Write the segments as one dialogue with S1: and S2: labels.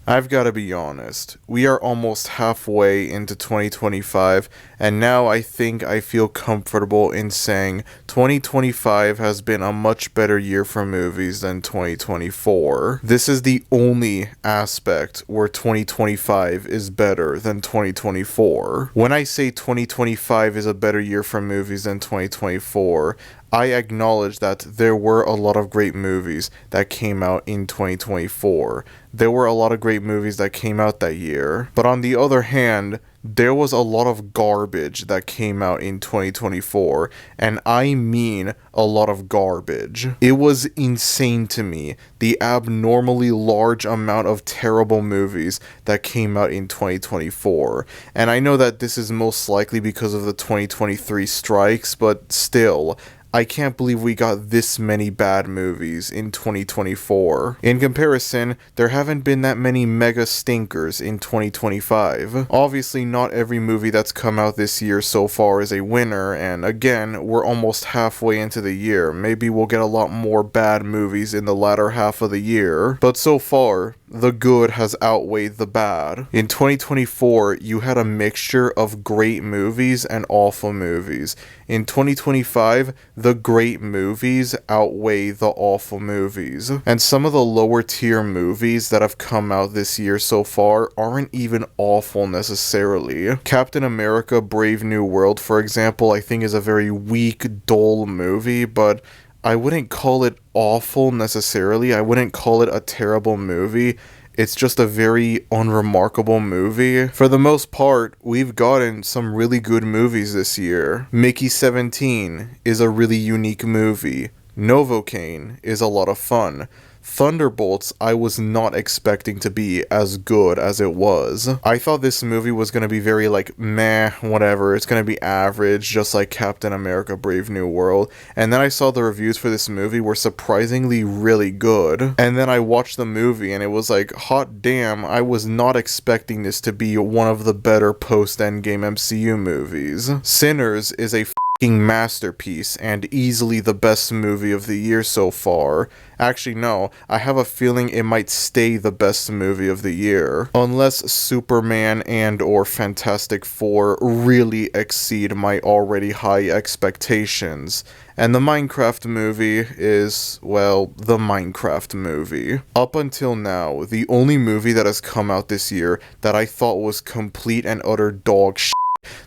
S1: I've got to be honest, we are almost halfway into 2025, and now I think I feel comfortable in saying 2025 has been a much better year for movies than 2024. This is the only aspect where 2025 is better than 2024. When I say 2025 is a better year for movies than 2024, I acknowledge that there were a lot of great movies that came out in 2024. There were a lot of great movies that came out that year. But on the other hand, there was a lot of garbage that came out in 2024, and I mean a lot of garbage. It was insane to me, the abnormally large amount of terrible movies that came out in 2024. And I know that this is most likely because of the 2023 strikes, but still, I can't believe we got this many bad movies in 2024. In comparison, there haven't been that many mega stinkers in 2025. Obviously, not every movie that's come out this year so far is a winner, and again, we're almost halfway into the year. Maybe we'll get a lot more bad movies in the latter half of the year, but so far, the good has outweighed the bad. In 2024, you had a mixture of great movies and awful movies. In 2025, the great movies outweigh the awful movies. And some of the lower tier movies that have come out this year so far aren't even awful necessarily. Captain America: Brave New World, for example, I think is a very weak, dull movie, but I wouldn't call it awful necessarily. I wouldn't call it a terrible movie. It's just a very unremarkable movie. For the most part, we've gotten some really good movies this year. Mickey 17 is a really unique movie. Novocaine is a lot of fun. Thunderbolts, I was not expecting to be as good as it was. I thought this movie was going to be very meh, whatever, it's going to be average, just like Captain America: Brave New World. And then I saw the reviews for this movie were surprisingly really good. And then I watched the movie and it was like, hot damn, I was not expecting this to be one of the better post-Endgame MCU movies. Sinners is a masterpiece and easily the best movie of the year so far. Actually, no, I have a feeling it might stay the best movie of the year, unless Superman and or Fantastic Four really exceed my already high expectations. And the Minecraft movie is, well, the Minecraft movie. Up until now, the only movie that has come out this year that I thought was complete and utter dog shit,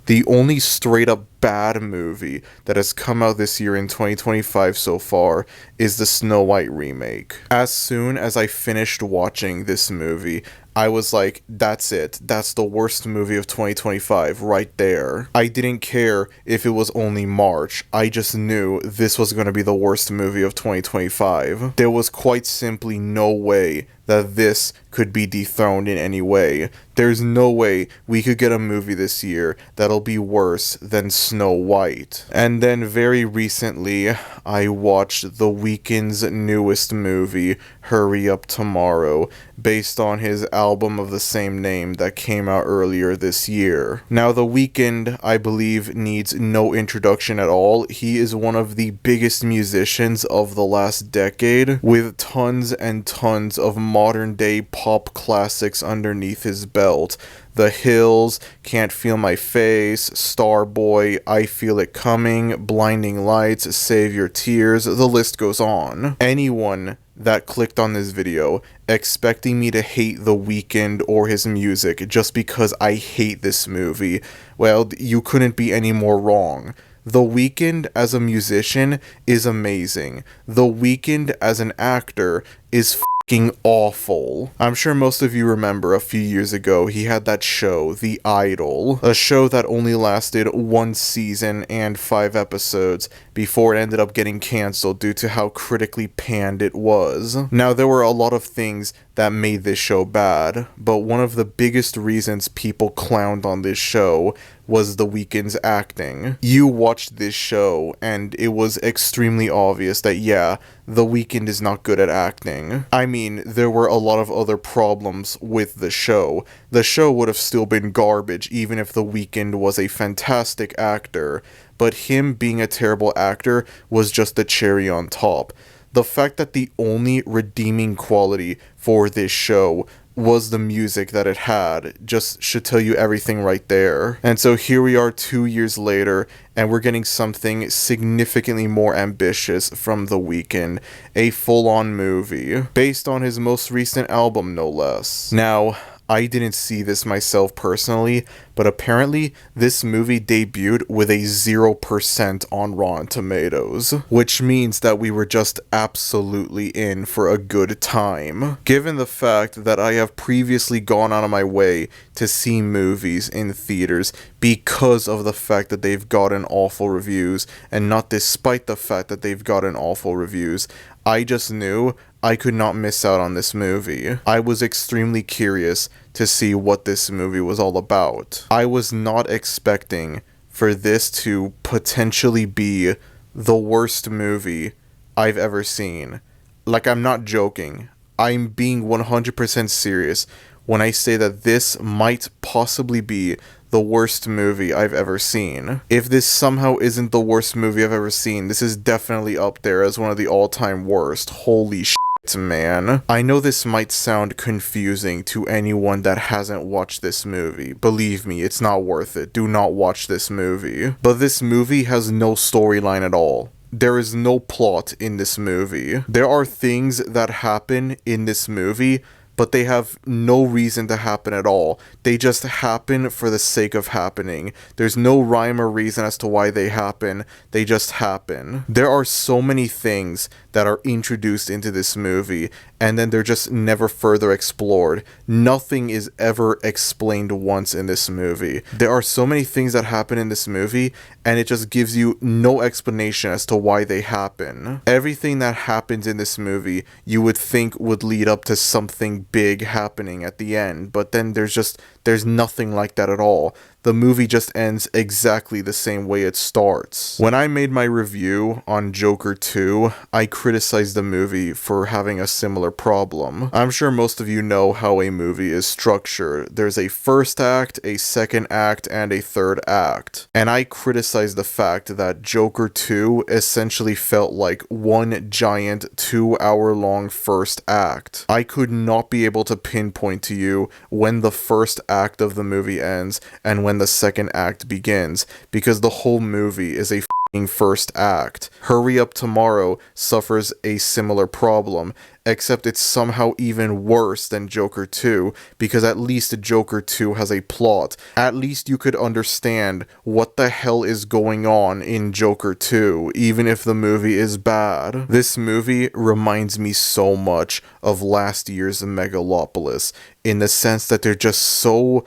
S1: the only straight up bad movie that has come out this year in 2025 so far is the Snow White remake. As soon as I finished watching this movie, I was like, that's it. That's the worst movie of 2025 right there. I didn't care if it was only March. I just knew this was going to be the worst movie of 2025. There was quite simply no way that this could be dethroned in any way. There's no way we could get a movie this year that'll be worse than Snow White. And then very recently, I watched The Weeknd's newest movie, Hurry Up Tomorrow, based on his album of the same name that came out earlier this year. Now, The Weeknd, I believe, needs no introduction at all. He is one of the biggest musicians of the last decade, with tons and tons of modern day pop classics underneath his belt. The Hills, Can't Feel My Face, Starboy, I Feel It Coming, Blinding Lights, Save Your Tears, the list goes on. Anyone that clicked on this video expecting me to hate The Weeknd or his music just because I hate this movie, well, you couldn't be any more wrong. The Weeknd as a musician is amazing. The Weeknd as an actor is fucking awful. I'm sure most of you remember a few years ago he had that show, The Idol, a show that only lasted 1 season and 5 episodes before it ended up getting cancelled due to how critically panned it was. Now, there were a lot of things that made this show bad, but one of the biggest reasons people clowned on this show was The Weeknd's acting. You watched this show, and it was extremely obvious that, yeah, The Weeknd is not good at acting. I mean, there were a lot of other problems with the show. The show would have still been garbage even if The Weeknd was a fantastic actor, but him being a terrible actor was just the cherry on top. The fact that the only redeeming quality for this show was the music that it had. Just should tell you everything right there. And so here we are 2 years later, and we're getting something significantly more ambitious from The Weeknd, a full-on movie, based on his most recent album, no less. Now, I didn't see this myself personally, but apparently this movie debuted with a 0% on Rotten Tomatoes, which means that we were just absolutely in for a good time. Given the fact that I have previously gone out of my way to see movies in theaters because of the fact that they've gotten awful reviews, and not despite the fact that they've gotten awful reviews, I just knew I could not miss out on this movie. I was extremely curious to see what this movie was all about. I was not expecting for this to potentially be the worst movie I've ever seen. Like, I'm not joking. I'm being 100% serious when I say that this might possibly be the worst movie I've ever seen. If this somehow isn't the worst movie I've ever seen, this is definitely up there as one of the all-time worst. Holy shit, man. I know this might sound confusing to anyone that hasn't watched this movie. Believe me, it's not worth it. Do not watch this movie. But this movie has no storyline at all. There is no plot in this movie. There are things that happen in this movie, but they have no reason to happen at all. They just happen for the sake of happening. There's no rhyme or reason as to why they happen. They just happen. There are so many things that are introduced into this movie, and then they're just never further explored. Nothing is ever explained once in this movie. There are so many things that happen in this movie, and it just gives you no explanation as to why they happen. Everything that happens in this movie, you would think would lead up to something big happening at the end, but then there's nothing like that at all. The movie just ends exactly the same way it starts. When I made my review on Joker 2, I criticized the movie for having a similar problem. I'm sure most of you know how a movie is structured. There's a first act, a second act, and a third act. And I criticized the fact that Joker 2 essentially felt like one giant 2-hour-long first act. I could not be able to pinpoint to you when the first act of the movie ends and when the second act begins, because the whole movie is a first act. Hurry Up Tomorrow suffers a similar problem, except it's somehow even worse than Joker 2, because at least Joker 2 has a plot. At least you could understand what the hell is going on in Joker 2, even if the movie is bad. This movie reminds me so much of last year's Megalopolis, in the sense that they're just so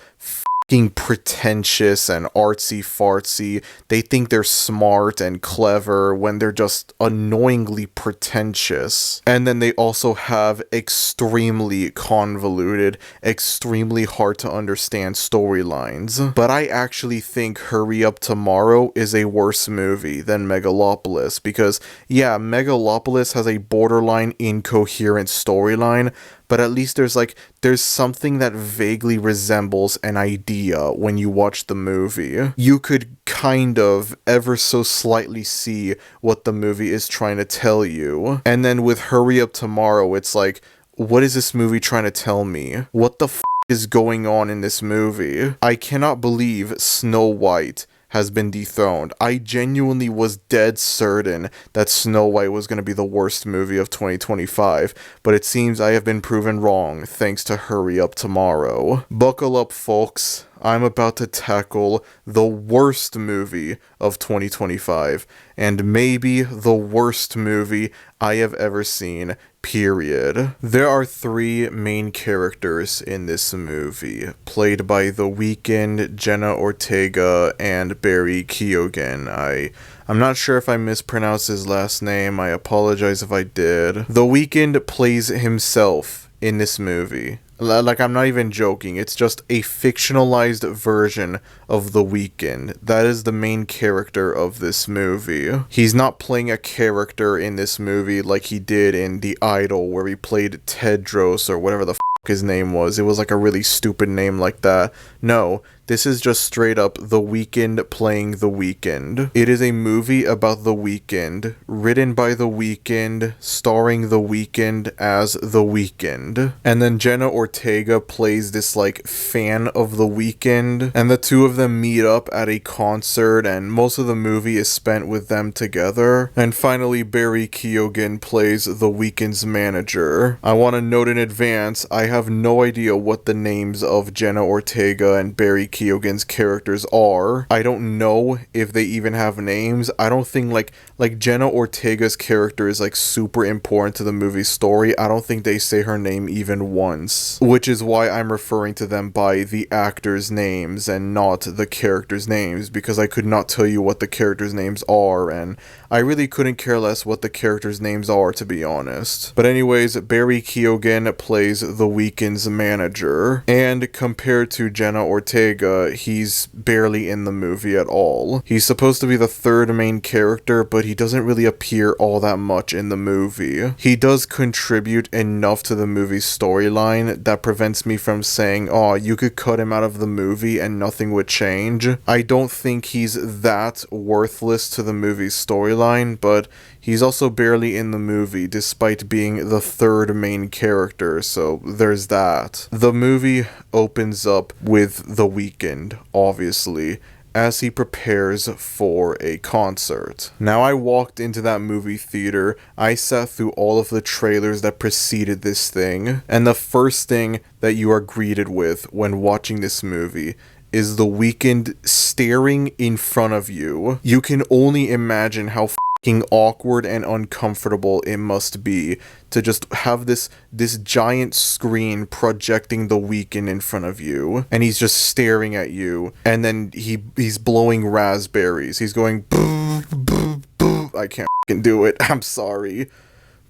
S1: pretentious and artsy-fartsy. They think they're smart and clever when they're just annoyingly pretentious. And then they also have extremely convoluted, extremely hard to understand storylines. But I actually think Hurry Up Tomorrow is a worse movie than Megalopolis, because yeah, Megalopolis has a borderline incoherent storyline, but at least there's something that vaguely resembles an idea when you watch the movie. You could kind of ever so slightly see what the movie is trying to tell you. And then with Hurry Up Tomorrow, it's like, what is this movie trying to tell me? What the is going on in this movie? I cannot believe Snow White has been dethroned. I genuinely was dead certain that Snow White was going to be the worst movie of 2025, but it seems I have been proven wrong thanks to Hurry Up Tomorrow. Buckle up, folks. I'm about to tackle the worst movie of 2025, and maybe the worst movie I have ever seen, period. There are 3 main characters in this movie, played by The Weeknd, Jenna Ortega, and Barry Keoghan. I'm not sure if I mispronounced his last name. I apologize if I did. The Weeknd plays himself in this movie. Like, I'm not even joking. It's just a fictionalized version of The Weeknd. That is the main character of this movie. He's not playing a character in this movie like he did in The Idol, where he played Tedros or whatever the his name was. It was like a really stupid name like that. No, This is just straight up The Weeknd playing The Weeknd. It is a movie about The Weeknd, written by The Weeknd, starring The Weeknd as The Weeknd. And then Jenna Ortega plays this like fan of The Weeknd, and the two of them meet up at a concert, and most of the movie is spent with them together. And finally, Barry Keoghan plays The Weeknd's manager. I want to note in advance, I have no idea what the names of Jenna Ortega and Barry Keoghan's characters are. I don't know if they even have names. I don't think like Jenna Ortega's character is like super important to the movie's story. I don't think they say her name even once, which is why I'm referring to them by the actors' names and not the characters' names, because I could not tell you what the characters' names are, and I really couldn't care less what the characters' names are, to be honest. But anyways, Barry Keoghan plays The Weeknd's manager, and compared to Jenna Ortega, he's barely in the movie at all. He's supposed to be the third main character, but he doesn't really appear all that much in the movie. He does contribute enough to the movie's storyline that prevents me from saying, oh, you could cut him out of the movie and nothing would change. I don't think he's that worthless to the movie's storyline, but he's also barely in the movie despite being the third main character, so there's that. The movie opens up with The Weeknd, obviously, as he prepares for a concert. Now, I walked into that movie theater, I sat through all of the trailers that preceded this thing, and the first thing that you are greeted with when watching this movie is The Weeknd staring in front of you. You can only imagine how fucking awkward and uncomfortable it must be to just have this giant screen projecting The Weeknd in front of you, and he's just staring at you, and then he's blowing raspberries. He's going boo, boo, boo. I can't fucking do it. I'm sorry.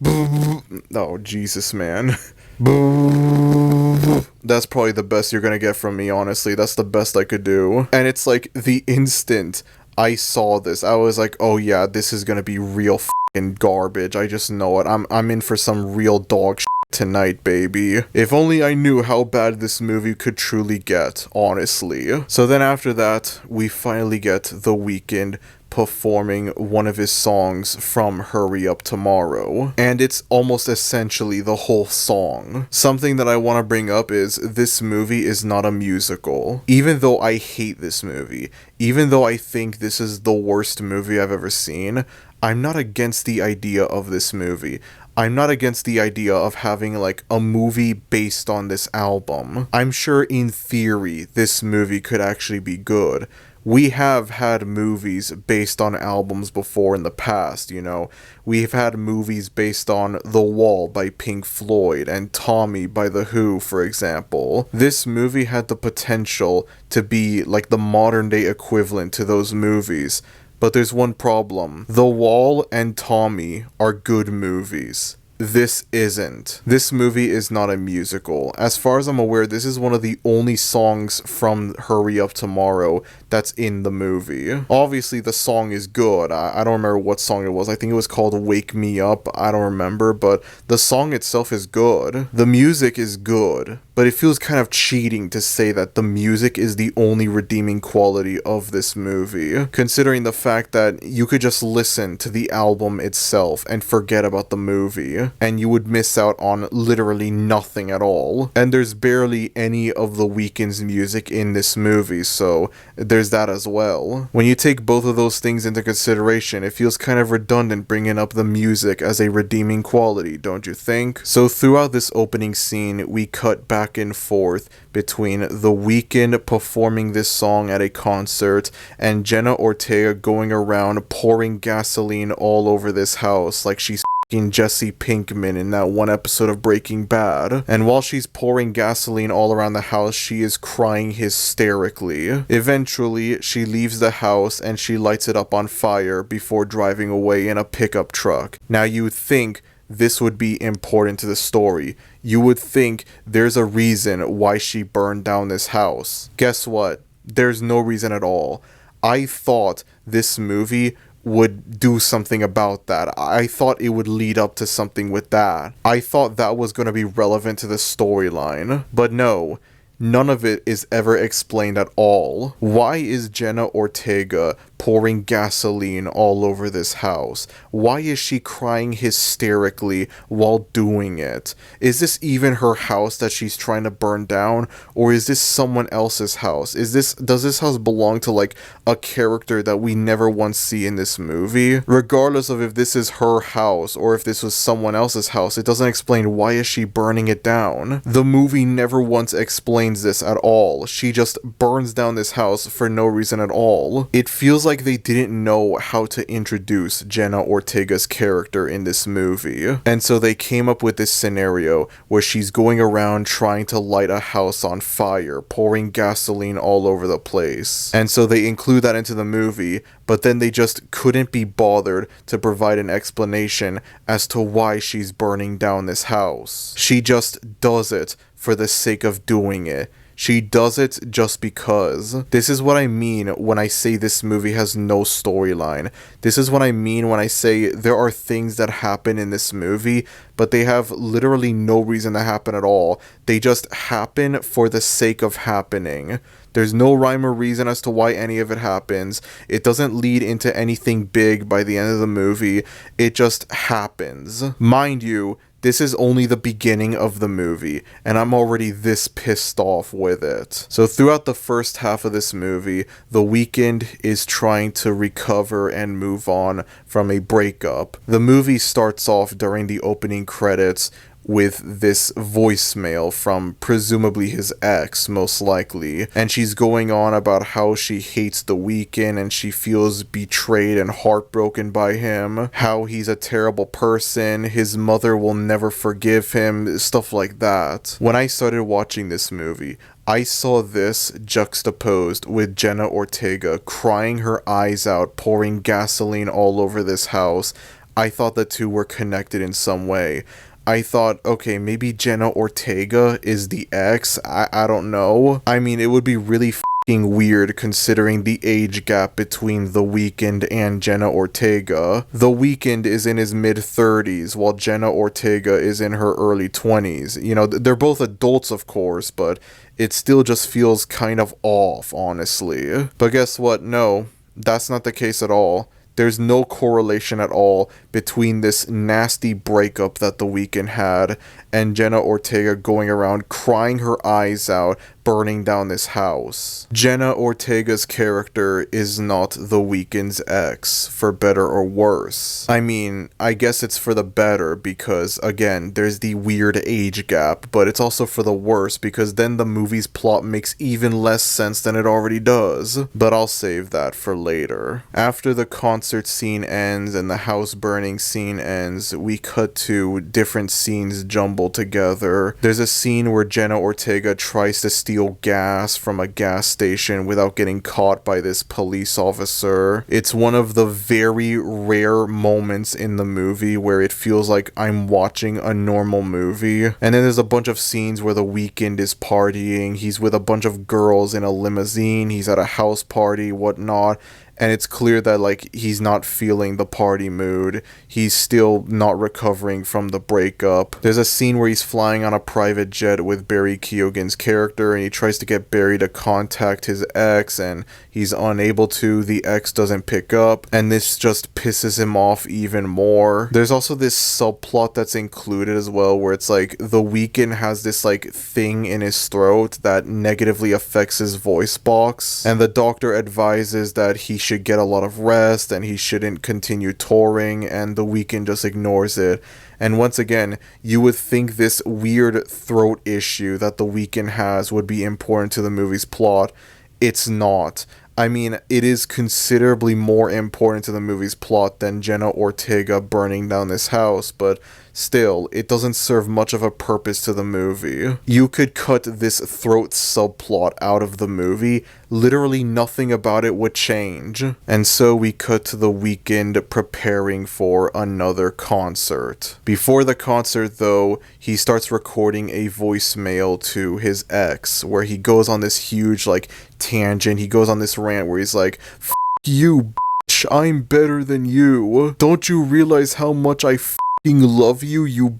S1: Boo. Oh, Jesus, man. Boo. That's probably the best you're gonna get from me, honestly. That's the best I could do. And it's like the instant I saw this, I was like, oh yeah, this is gonna be real fucking garbage. I just know it. I'm in for some real dog shit tonight, baby. If only I knew how bad this movie could truly get, honestly. So then after that, we finally get The Weeknd performing one of his songs from Hurry Up Tomorrow, and it's almost essentially the whole song. Something that I want to bring up is this movie is not a musical. Even though I hate this movie, even though I think this is the worst movie I've ever seen, I'm not against the idea of this movie. I'm not against the idea of having like a movie based on this album. I'm sure in theory this movie could actually be good. We have had movies based on albums before in the past, you know. We've had movies based on The Wall by Pink Floyd and Tommy by The Who, for example. This movie had the potential to be like the modern day equivalent to those movies. But there's one problem. The Wall and Tommy are good movies. This isn't. This movie is not a musical. As far as I'm aware, this is one of the only songs from Hurry Up Tomorrow that's in the movie. Obviously, the song is good. I don't remember what song it was. I think it was called Wake Me Up. I don't remember, but the song itself is good. The music is good, but it feels kind of cheating to say that the music is the only redeeming quality of this movie, considering the fact that you could just listen to the album itself and forget about the movie, and you would miss out on literally nothing at all. And there's barely any of The Weeknd's music in this movie, so there's that as well. When you take both of those things into consideration, it feels kind of redundant bringing up the music as a redeeming quality, don't you think? So throughout this opening scene, we cut back and forth between The Weeknd performing this song at a concert and Jenna Ortega going around pouring gasoline all over this house like she's Jesse Pinkman in that one episode of Breaking Bad. And while she's pouring gasoline all around the house, she is crying hysterically. Eventually, she leaves the house and she lights it up on fire before driving away in a pickup truck. Now you would think this would be important to the story. You would think there's a reason why she burned down this house. Guess what? There's no reason at all. I thought this movie would do something about that. I thought it would lead up to something with that. I thought that was going to be relevant to the storyline. But no, none of it is ever explained at all. Why is Jenna Ortega pouring gasoline all over this house? Why is she crying hysterically while doing it? Is this even her house that she's trying to burn down, or is this someone else's house? Does this house belong to like a character that we never once see in this movie? Regardless of if this is her house or if this was someone else's house, it doesn't explain why is she burning it down. The movie never once explains this at all. She just burns down this house for no reason at all. It feels like they didn't know how to introduce Jenna Ortega's character in this movie. And so they came up with this scenario where she's going around trying to light a house on fire, pouring gasoline all over the place. And so they include that into the movie, but then they just couldn't be bothered to provide an explanation as to why she's burning down this house. She just does it for the sake of doing it. She does it just because. This is what I mean when I say this movie has no storyline. This is what I mean when I say there are things that happen in this movie, but they have literally no reason to happen at all. They just happen for the sake of happening. There's no rhyme or reason as to why any of it happens. It doesn't lead into anything big by the end of the movie. It just happens. Mind you, this is only the beginning of the movie, and I'm already this pissed off with it. So throughout the first half of this movie, The Weeknd is trying to recover and move on from a breakup. The movie starts off during the opening credits with this voicemail from presumably his ex, most likely, and she's going on about how she hates The Weeknd and she feels betrayed and heartbroken by him, how he's a terrible person, his mother will never forgive him, stuff like that. When I started watching this movie, I saw this juxtaposed with Jenna Ortega crying her eyes out, pouring gasoline all over this house. I thought the two were connected in some way. I thought, okay, maybe Jenna Ortega is the ex. I don't know. I mean, it would be really f***ing weird considering the age gap between The Weeknd and Jenna Ortega. The Weeknd is in his mid-30s, while Jenna Ortega is in her early 20s. You know, they're both adults, of course, but it still just feels kind of off, honestly. But guess what? No, that's not the case at all. There's no correlation at all between this nasty breakup that The Weeknd had and Jenna Ortega going around crying her eyes out, burning down this house. Jenna Ortega's character is not The Weeknd's ex, for better or worse. I mean, I guess it's for the better because, again, there's the weird age gap, but it's also for the worse because then the movie's plot makes even less sense than it already does. But I'll save that for later. After the concert scene ends and the house burning scene ends, we cut to different scenes jumbled together. There's a scene where Jenna Ortega tries to steal gas from a gas station without getting caught by this police officer. It's one of the very rare moments in the movie where it feels like I'm watching a normal movie. And then there's a bunch of scenes where The Weeknd is partying. He's with a bunch of girls in a limousine. He's at a house party, whatnot. And it's clear that, like, he's not feeling the party mood. He's still not recovering from the breakup. There's a scene where he's flying on a private jet with Barry Keoghan's character, and he tries to get Barry to contact his ex, and he's unable to. The ex doesn't pick up, and this just pisses him off even more. There's also this subplot that's included as well, where it's like The Weeknd has this, like, thing in his throat that negatively affects his voice box, and the doctor advises that he should get a lot of rest and he shouldn't continue touring, and The Weeknd just ignores it. And once again, you would think this weird throat issue that The Weeknd has would be important to the movie's plot. It's not. I mean, it is considerably more important to the movie's plot than Jenna Ortega burning down this house, but still, it doesn't serve much of a purpose to the movie. You could cut this throat subplot out of the movie, literally nothing about it would change. And so we cut to The Weeknd preparing for another concert. Before the concert, though, he starts recording a voicemail to his ex, where he goes on this huge, like, tangent. He goes on this rant where he's like, "F*** you, bitch, I'm better than you. Don't you realize how much I f***ing love you, you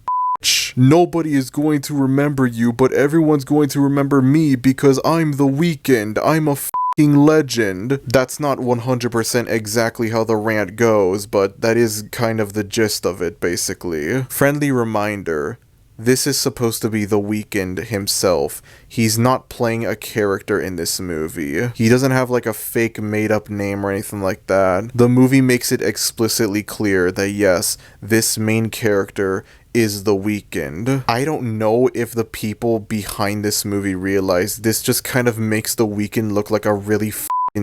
S1: Nobody is going to remember you, but everyone's going to remember me because I'm the Weeknd. I'm a f***ing legend. That's not 100% exactly how the rant goes, but that is kind of the gist of it, basically. Friendly reminder. This is supposed to be the Weeknd himself. He's not playing a character in this movie. He doesn't have like a fake made-up name or anything like that. The movie makes it explicitly clear that yes, this main character is the Weeknd. I don't know if the people behind this movie realize this just kind of makes the Weeknd look like a really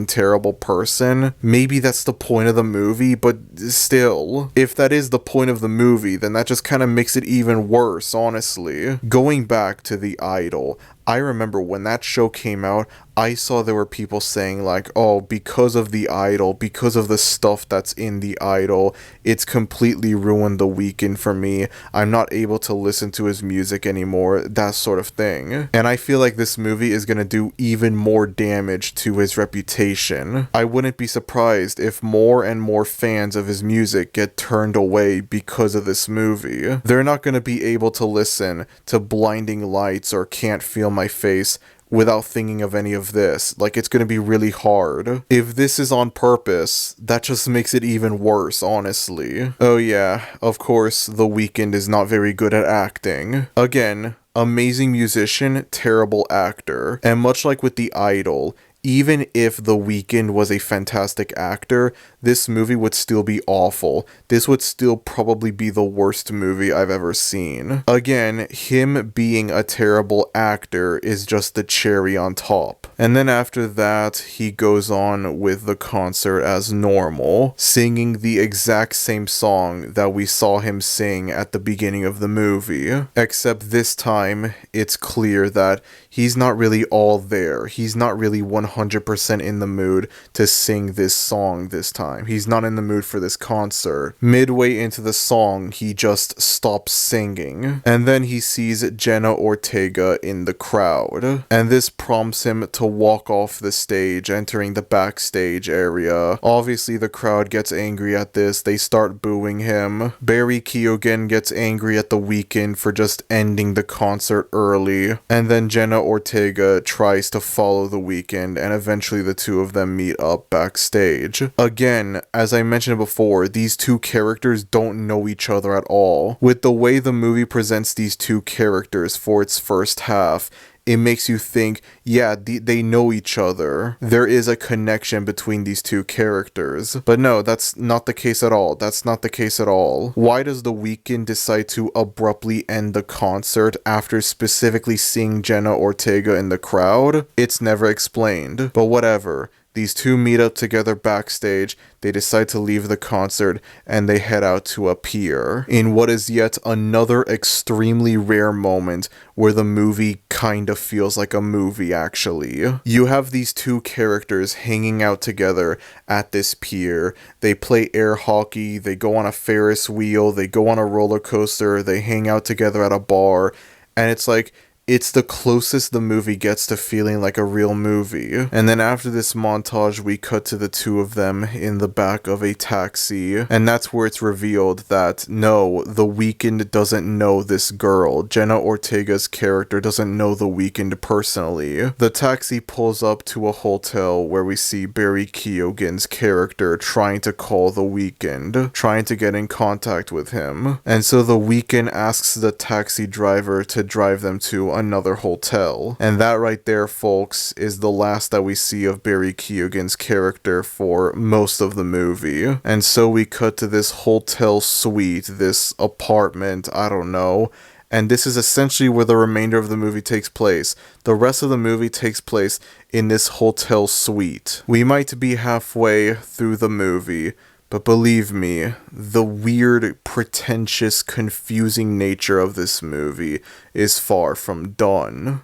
S1: terrible person. Maybe that's the point of the movie, but still, if that is the point of the movie, then that just kind of makes it even worse, honestly. Going back to The Idol, I remember when that show came out, I saw there were people saying like, oh, because of The Idol, because of the stuff that's in The Idol, it's completely ruined The Weeknd for me. I'm not able to listen to his music anymore, that sort of thing. And I feel like this movie is gonna do even more damage to his reputation. I wouldn't be surprised if more and more fans of his music get turned away because of this movie. They're not gonna be able to listen to Blinding Lights or Can't Feel My Face without thinking of any of this. Like, it's gonna be really hard. If this is on purpose, that just makes it even worse, honestly. Oh yeah, of course, The Weeknd is not very good at acting. Again, amazing musician, terrible actor. And much like with The Idol, even if The Weeknd was a fantastic actor, this movie would still be awful. This would still probably be the worst movie I've ever seen. Again, him being a terrible actor is just the cherry on top. And then after that, he goes on with the concert as normal, singing the exact same song that we saw him sing at the beginning of the movie. Except this time, it's clear that he's not really all there. He's not really 100% in the mood to sing this song this time. He's not in the mood for this concert. Midway into the song, he just stops singing. And then he sees Jenna Ortega in the crowd. And this prompts him to walk off the stage, entering the backstage area. Obviously, the crowd gets angry at this. They start booing him. Barry Keoghan gets angry at The Weeknd for just ending the concert early. And then Jenna Ortega tries to follow The Weeknd, and eventually the two of them meet up backstage. Again, as I mentioned before, these two characters don't know each other at all. With the way the movie presents these two characters for its first half, it makes you think, yeah, they know each other. There is a connection between these two characters. But no, that's not the case at all. That's not the case at all. Why does The Weeknd decide to abruptly end the concert after specifically seeing Jenna Ortega in the crowd? It's never explained. But whatever. These two meet up together backstage, they decide to leave the concert, and they head out to a pier, in what is yet another extremely rare moment where the movie kind of feels like a movie, actually. You have these two characters hanging out together at this pier. They play air hockey, they go on a Ferris wheel, they go on a roller coaster, they hang out together at a bar, and it's like, it's the closest the movie gets to feeling like a real movie. And then after this montage, we cut to the two of them in the back of a taxi. And that's where it's revealed that, no, The Weeknd doesn't know this girl. Jenna Ortega's character doesn't know The Weeknd personally. The taxi pulls up to a hotel where we see Barry Keoghan's character trying to call The Weeknd, trying to get in contact with him. And so The Weeknd asks the taxi driver to drive them to another hotel. And that right there, folks, is the last that we see of Barry Keoghan's character for most of the movie. And so we cut to this hotel suite, this apartment, I don't know. And this is essentially where the remainder of the movie takes place. The rest of the movie takes place in this hotel suite. We might be halfway through the movie, but believe me, the weird, pretentious, confusing nature of this movie is far from done.